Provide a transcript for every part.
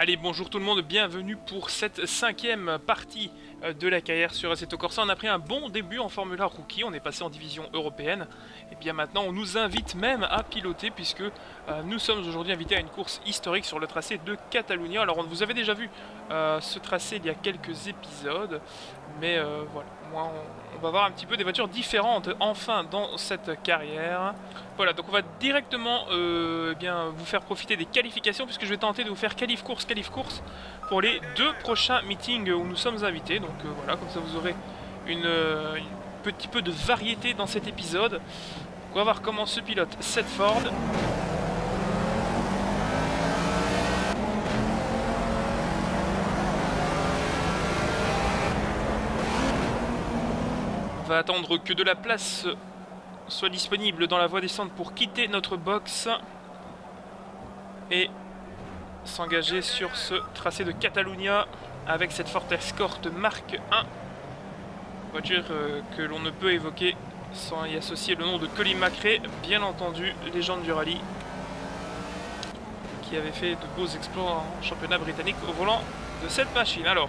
Allez, bonjour tout le monde, bienvenue pour cette 5e partie de la carrière sur Assetto Corsa. On a pris un bon début en Formula Rookie, on est passé en division européenne. Et bien maintenant, on nous invite même à piloter puisque nous sommes aujourd'hui invités à une course historique sur le tracé de Catalunya. Alors, vous avez déjà vu ce tracé il y a quelques épisodes, mais voilà, moi, on va voir un petit peu des voitures différentes enfin dans cette carrière. Voilà, donc on va directement vous faire profiter des qualifications puisque je vais tenter de vous faire qualif-course pour les 2 prochains meetings où nous sommes invités. Donc voilà, comme ça vous aurez un petit peu de variété dans cet épisode. Donc, on va voir comment se pilote cette Ford. On va attendre que de la place soit disponible dans la voie descente pour quitter notre box et s'engager sur ce tracé de Catalunya avec cette Ford Escort Mark 1, voiture que l'on ne peut évoquer sans y associer le nom de Colin McRae, bien entendu, légende du rallye, qui avait fait de beaux exploits en championnat britannique au volant de cette machine. Alors,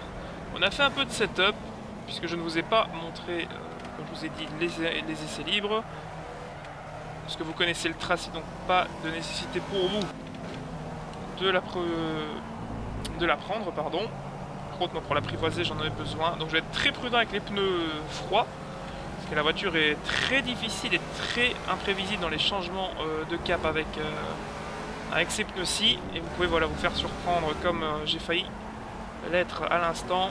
on a fait un peu de setup, puisque je ne vous ai pas montré, comme je vous ai dit, les essais libres, parce que vous connaissez le tracé, donc pas de nécessité pour vous de la prendre, pardon. Par contre, moi, pour l'apprivoiser, j'en ai besoin. Donc je vais être très prudent avec les pneus froids, parce que la voiture est très difficile et très imprévisible dans les changements de cap avec ces pneus-ci. Et vous pouvez voilà, vous faire surprendre comme j'ai failli l'être à l'instant.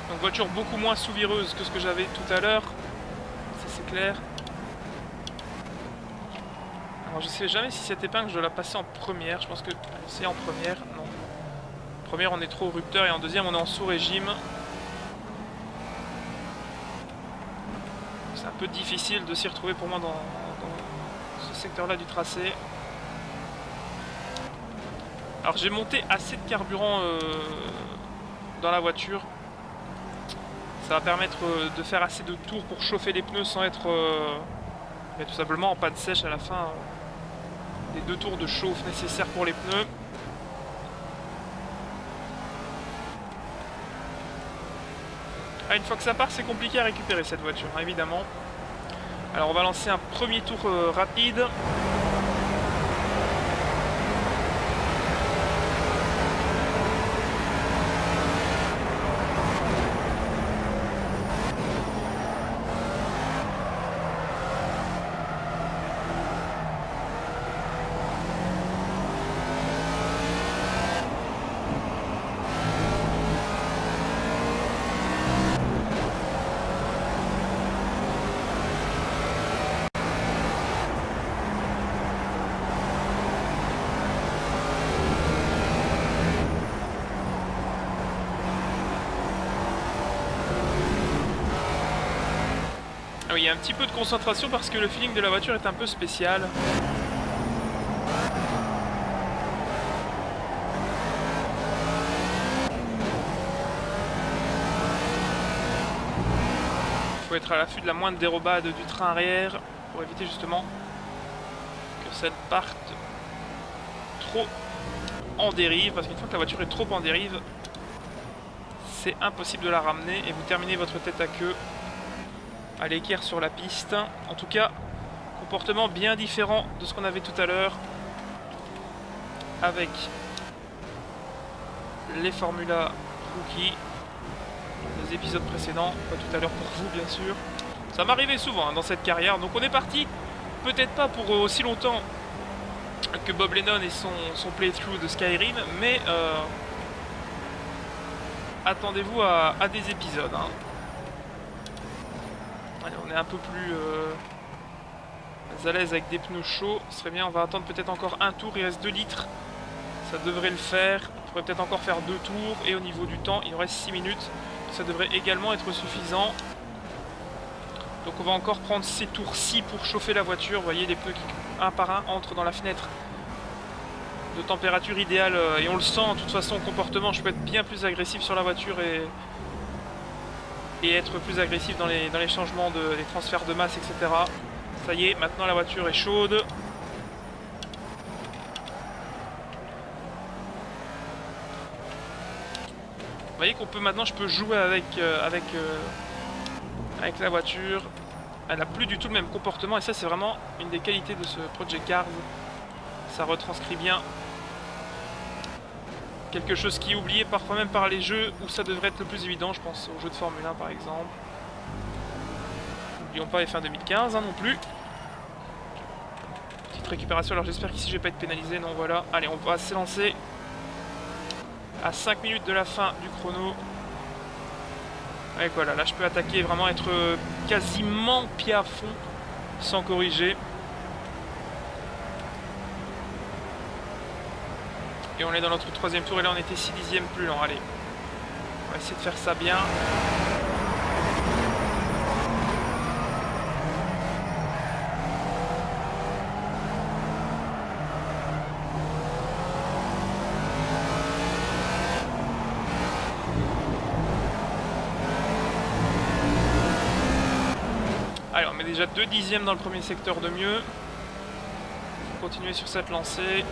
Donc voiture beaucoup moins sous-vireuse que ce que j'avais tout à l'heure, ça c'est clair. Alors je sais jamais si cette épingle je dois la passer en première, je pense que c'est en première, non. En première on est trop au rupteur et en deuxième on est en sous-régime. C'est un peu difficile de s'y retrouver pour moi dans ce secteur là du tracé. Alors j'ai monté assez de carburant dans la voiture. Ça va permettre de faire assez de tours pour chauffer les pneus sans être tout simplement en panne sèche à la fin des 2 tours de chauffe nécessaires pour les pneus. Une fois que ça part, c'est compliqué à récupérer cette voiture, hein, évidemment. Alors on va lancer un premier tour rapide. Ah oui, il y a un petit peu de concentration parce que le feeling de la voiture est un peu spécial. Il faut être à l'affût de la moindre dérobade du train arrière pour éviter justement que ça ne parte trop en dérive, parce qu'une fois que la voiture est trop en dérive, c'est impossible de la ramener et vous terminez votre tête à queue à l'équerre sur la piste. En tout cas, comportement bien différent de ce qu'on avait tout à l'heure avec les Formula Rookie, les épisodes précédents, pas tout à l'heure pour vous bien sûr. Ça m'arrivait souvent hein, dans cette carrière, donc on est parti, peut-être pas pour aussi longtemps que Bob Lennon et son playthrough de Skyrim, mais attendez-vous à des épisodes. Hein. Allez, on est un peu plus à l'aise avec des pneus chauds, ce serait bien, on va attendre peut-être encore un tour, il reste 2 litres, ça devrait le faire, on pourrait peut-être encore faire 2 tours, et au niveau du temps, il nous reste 6 minutes, ça devrait également être suffisant. Donc on va encore prendre ces tours-ci pour chauffer la voiture, vous voyez les pneus qui, un par un, entrent dans la fenêtre de température idéale, et on le sent, de toute façon, au comportement, je peux être bien plus agressif sur la voiture et être plus agressif dans les changements, les transferts de masse, etc. Ça y est, maintenant la voiture est chaude. Vous voyez qu'on peut maintenant, je peux jouer avec la voiture. Elle n'a plus du tout le même comportement et ça c'est vraiment une des qualités de ce Project Cars. Ça retranscrit bien quelque chose qui est oublié parfois même par les jeux où ça devrait être le plus évident, je pense aux jeux de Formule 1 par exemple. N'oublions pas F1 2015 hein, non plus. Petite récupération, alors j'espère qu'ici je vais pas être pénalisé, non voilà. Allez, on va s'élancer à 5 minutes de la fin du chrono. Et voilà, là je peux attaquer, vraiment être quasiment pied à fond sans corriger. Et on est dans notre troisième tour et là on était 6 dixièmes plus lent. Allez, on va essayer de faire ça bien. Allez, on met déjà 2 dixièmes dans le premier secteur de mieux. Continuer sur cette lancée.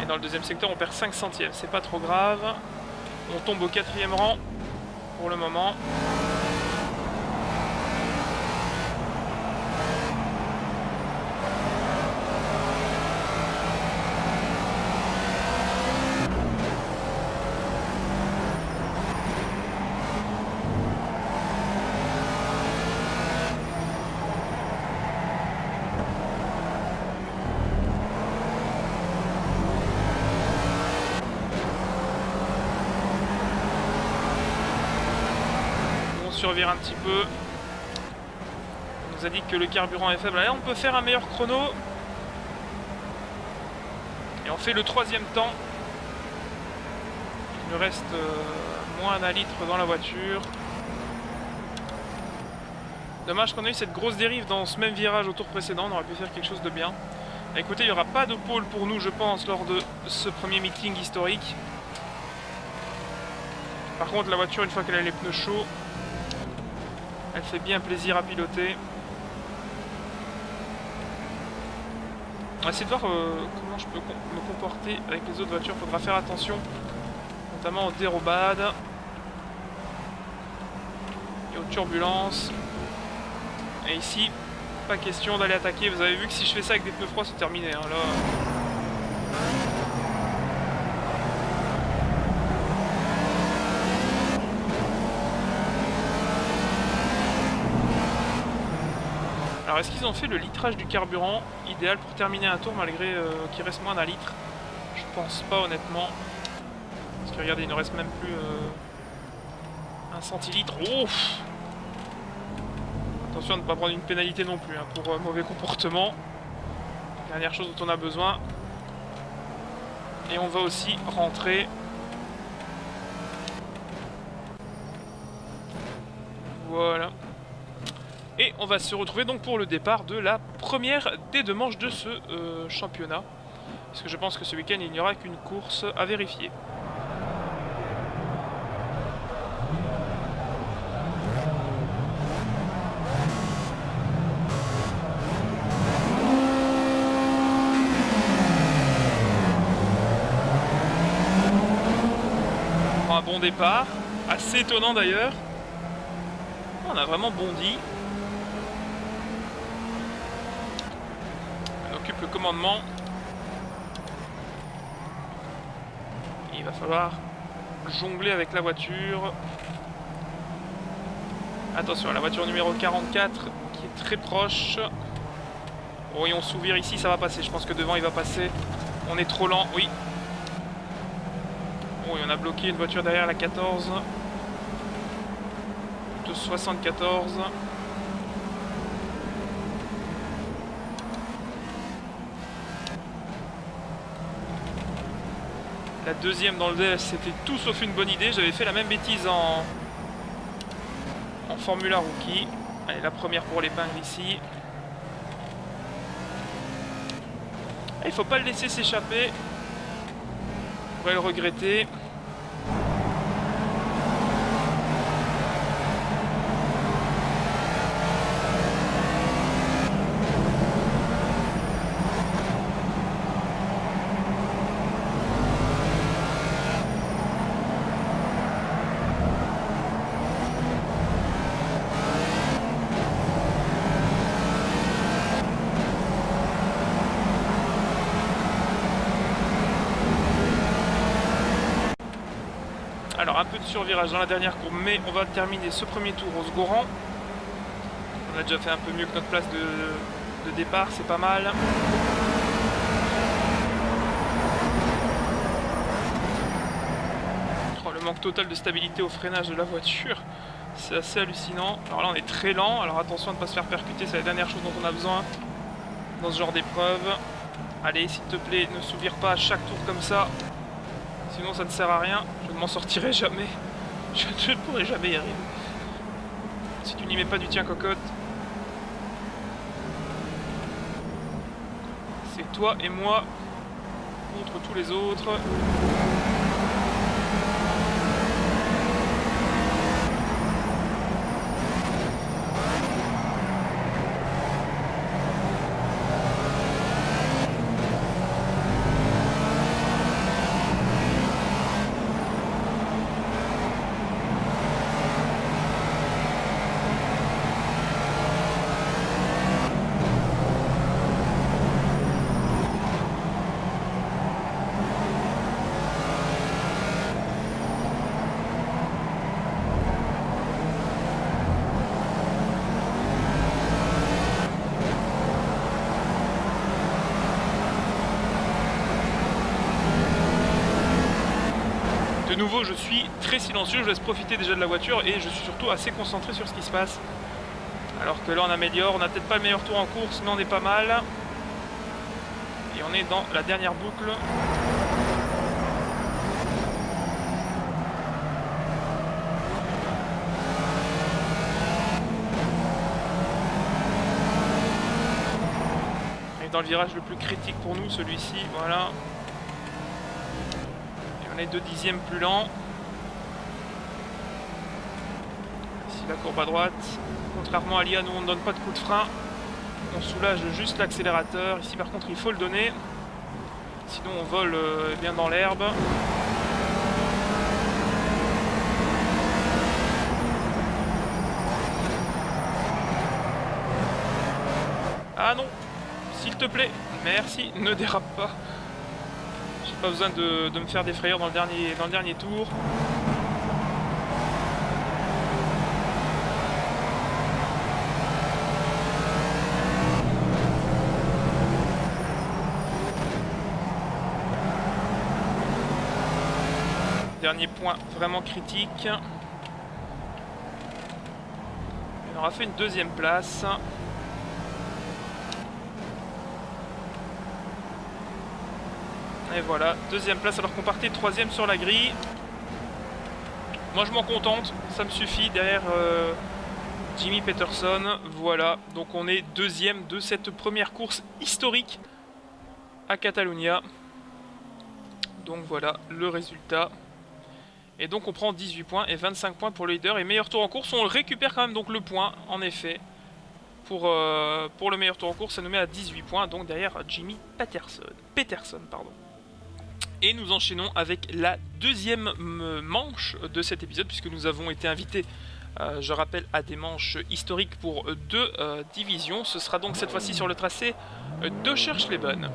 Dans le deuxième secteur on perd 5 centièmes, c'est pas trop grave. On tombe au 4e rang pour le moment. Survivre un petit peu. On nous a dit que le carburant est faible. Là, on peut faire un meilleur chrono. Et on fait le 3e temps. Il nous reste moins d'un litre dans la voiture. Dommage qu'on ait eu cette grosse dérive dans ce même virage au tour précédent. On aurait pu faire quelque chose de bien. Écoutez, il n'y aura pas de pole pour nous, je pense, lors de ce premier meeting historique. Par contre, la voiture, une fois qu'elle a les pneus chauds, elle fait bien plaisir à piloter. On va essayer de voir comment je peux me comporter avec les autres voitures. Il faudra faire attention, notamment aux dérobades et aux turbulences. Et ici, pas question d'aller attaquer. Vous avez vu que si je fais ça avec des pneus froids, c'est terminé. Hein, là. Alors est-ce qu'ils ont fait le litrage du carburant idéal pour terminer un tour malgré qu'il reste moins d'un litre? Je pense pas honnêtement. Parce que regardez, il ne reste même plus 1 centilitre. Ouf! Attention à ne pas prendre une pénalité non plus hein, pour mauvais comportement. Dernière chose dont on a besoin. Et on va aussi rentrer. Voilà. Et on va se retrouver donc pour le départ de la première des 2 manches de ce championnat. Parce que je pense que ce week-end, il n'y aura qu'une course à vérifier. On prend un bon départ, assez étonnant d'ailleurs. On a vraiment bondi. Occupe le commandement. Et il va falloir jongler avec la voiture. Attention, la voiture numéro 44 qui est très proche. Oh, et on s'ouvre ici, ça va passer. Je pense que devant il va passer. On est trop lent, oui. Oh, et on a bloqué une voiture derrière la 14. De 74. La deuxième dans le DS, c'était tout sauf une bonne idée. J'avais fait la même bêtise en Formula Rookie. Allez, la première pour l'épingle ici. Il faut pas le laisser s'échapper. On pourrait le regretter. sur virage dans la dernière courbe, mais on va terminer ce premier tour au Sgoran. On a déjà fait un peu mieux que notre place de départ, c'est pas mal. Oh, le manque total de stabilité au freinage de la voiture, c'est assez hallucinant. Alors là on est très lent, alors attention à ne pas se faire percuter, c'est la dernière chose dont on a besoin dans ce genre d'épreuve. Allez, s'il te plaît, ne s'ouvre pas à chaque tour comme ça, sinon ça ne sert à rien, je ne m'en sortirai jamais. Je ne pourrai jamais y arriver. Si tu n'y mets pas du tien, cocotte. C'est toi et moi contre tous les autres. De nouveau, je suis très silencieux, je laisse profiter déjà de la voiture et je suis surtout assez concentré sur ce qui se passe. Alors que là on améliore, on n'a peut-être pas le meilleur tour en course, mais on est pas mal. Et on est dans la dernière boucle. On est dans le virage le plus critique pour nous, celui-ci, voilà. On est 2 dixièmes plus lent. Ici la courbe à droite. Contrairement à l'IA, nous on ne donne pas de coup de frein. On soulage juste l'accélérateur. Ici par contre il faut le donner. Sinon on vole bien dans l'herbe. Ah non, s'il te plaît, merci, ne dérape pas. J'ai pas besoin de me faire des frayeurs dans le dernier tour. Dernier point vraiment critique. On aura fait une 2e place. Et voilà, 2e place alors qu'on partait 3e sur la grille. Moi je m'en contente, ça me suffit derrière Jimmy Peterson. Voilà, donc on est 2e de cette première course historique à Catalunya. Donc voilà le résultat. Et donc on prend 18 points et 25 points pour le leader. Et meilleur tour en course, on récupère quand même donc le point, en effet. Pour le meilleur tour en course, ça nous met à 18 points, donc derrière Jimmy Peterson. Et nous enchaînons avec la 2e manche de cet épisode, puisque nous avons été invités, je rappelle, à des manches historiques pour 2 divisions. Ce sera donc cette fois-ci sur le tracé de Cherche-les-Bonnes.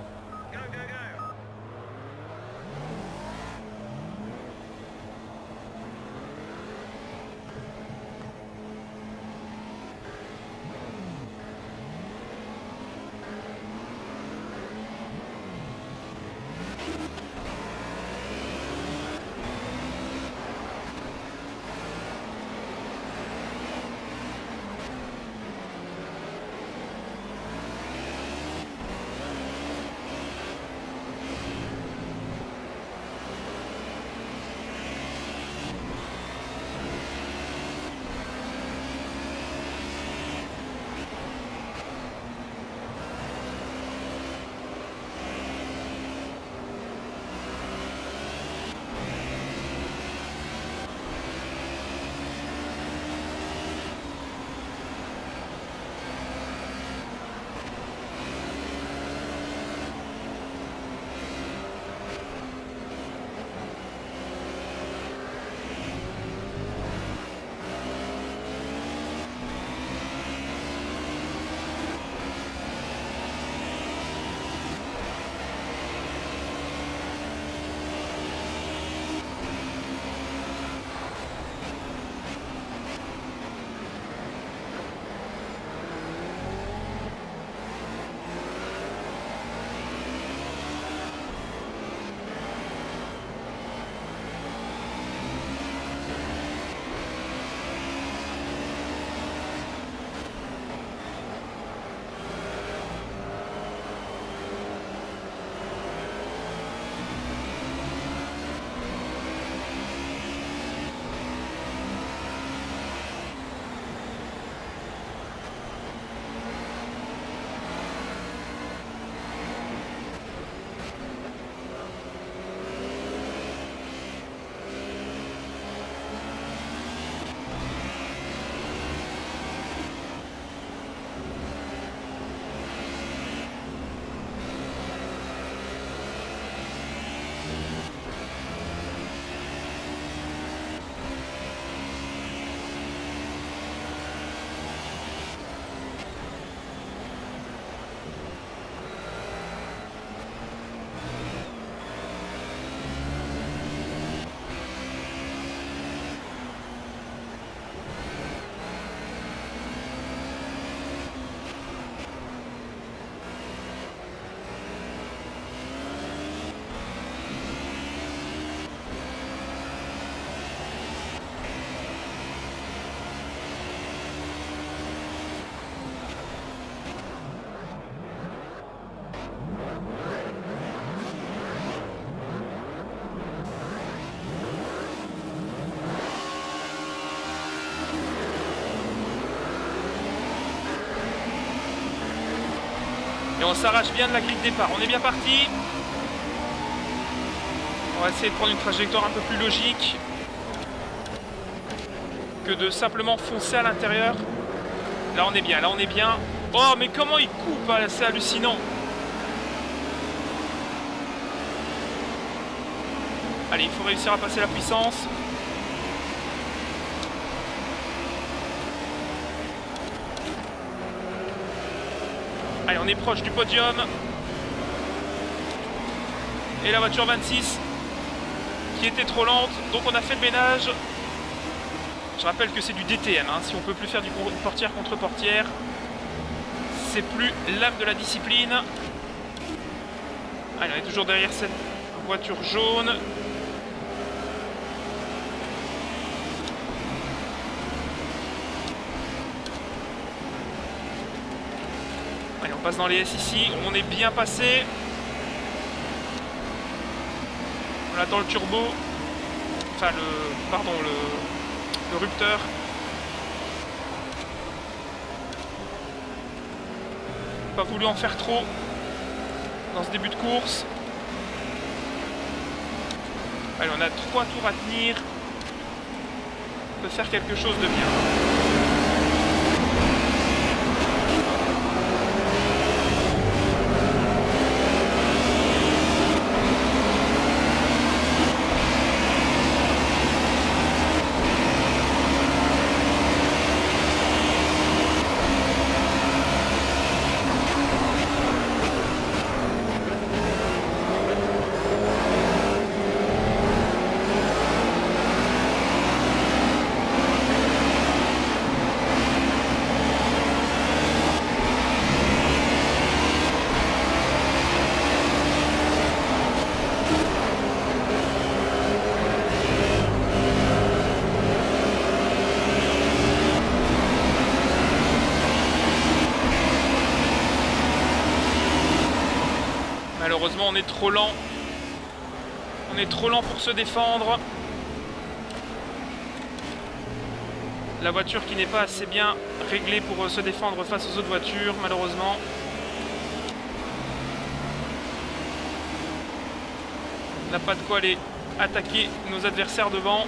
Et on s'arrache bien de la grille de départ. On est bien parti. On va essayer de prendre une trajectoire un peu plus logique que de simplement foncer à l'intérieur. Là on est bien, là on est bien. Oh mais comment il coupe, hein, c'est hallucinant. Allez, il faut réussir à passer la puissance. Allez, on est proche du podium. Et la voiture 26 qui était trop lente, donc on a fait le ménage. Je rappelle que c'est du DTM, hein. Si on peut plus faire du portière contre portière, c'est plus l'âme de la discipline. Allez, on est toujours derrière cette voiture jaune. Allez, on passe dans les S ici, on est bien passé. On attend le turbo, enfin le rupteur. Pas voulu en faire trop dans ce début de course. Allez, on a 3 tours à tenir. On peut faire quelque chose de bien. Malheureusement, on est trop lent. On est trop lent pour se défendre. La voiture qui n'est pas assez bien réglée pour se défendre face aux autres voitures, malheureusement. On n'a pas de quoi aller attaquer nos adversaires devant.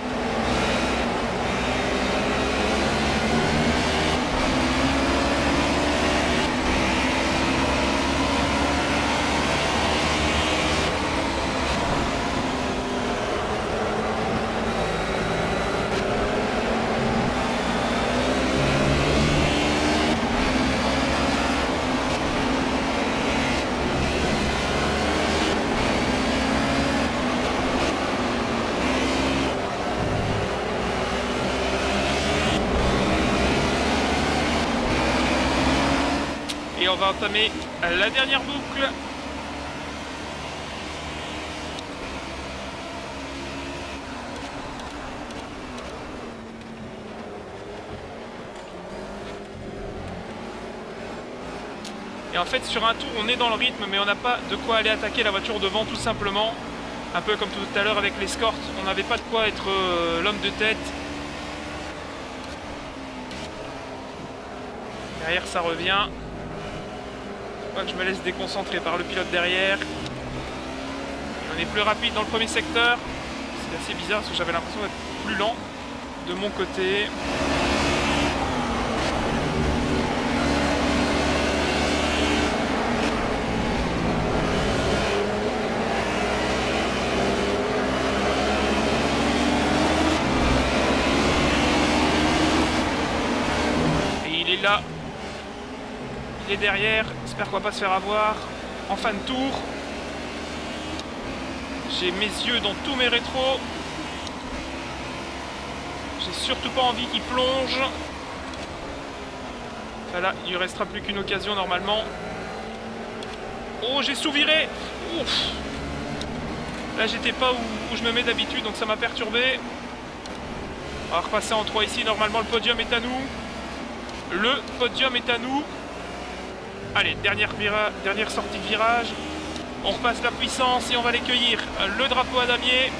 Et on va entamer la dernière boucle. Et en fait sur un tour on est dans le rythme mais on n'a pas de quoi aller attaquer la voiture devant tout simplement. Un peu comme tout à l'heure avec l'escorte, on n'avait pas de quoi être l'homme de tête. Derrière ça revient. Que je me laisse déconcentrer par le pilote derrière. Et on est plus rapide dans le premier secteur. C'est assez bizarre parce que j'avais l'impression d'être plus lent de mon côté. Et il est là. Il est derrière. J'espère qu'on va pas se faire avoir en fin de tour. J'ai mes yeux dans tous mes rétros. J'ai surtout pas envie qu'il plonge. Enfin là, il ne restera plus qu'une occasion normalement. Oh, j'ai sous-viré. Ouf. Là, j'étais pas où je me mets d'habitude, donc ça m'a perturbé. On va repasser en 3 ici. Normalement, le podium est à nous. Le podium est à nous. Allez, dernière sortie de virage. On repasse la puissance et on va aller cueillir le drapeau à damier.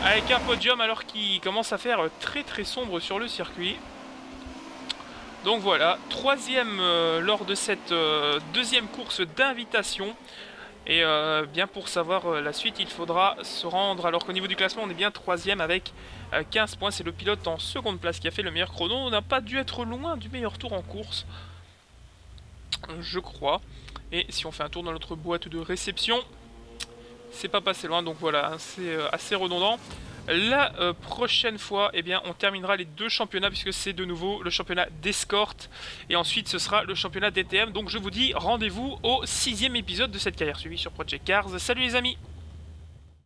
Avec un podium alors qu'il commence à faire très très sombre sur le circuit. Donc voilà, troisième lors de cette deuxième course d'invitation. Et bien pour savoir la suite, il faudra se rendre, alors qu'au niveau du classement, on est bien troisième avec 15 points. C'est le pilote en seconde place qui a fait le meilleur chrono. On n'a pas dû être loin du meilleur tour en course, je crois. Et si on fait un tour dans notre boîte de réception, c'est pas passé loin, donc voilà, c'est assez redondant. La prochaine fois, eh bien, on terminera les deux championnats puisque c'est de nouveau le championnat d'escorte et ensuite ce sera le championnat DTM. Donc je vous dis rendez-vous au 6e épisode de cette carrière suivie sur Project Cars. Salut les amis!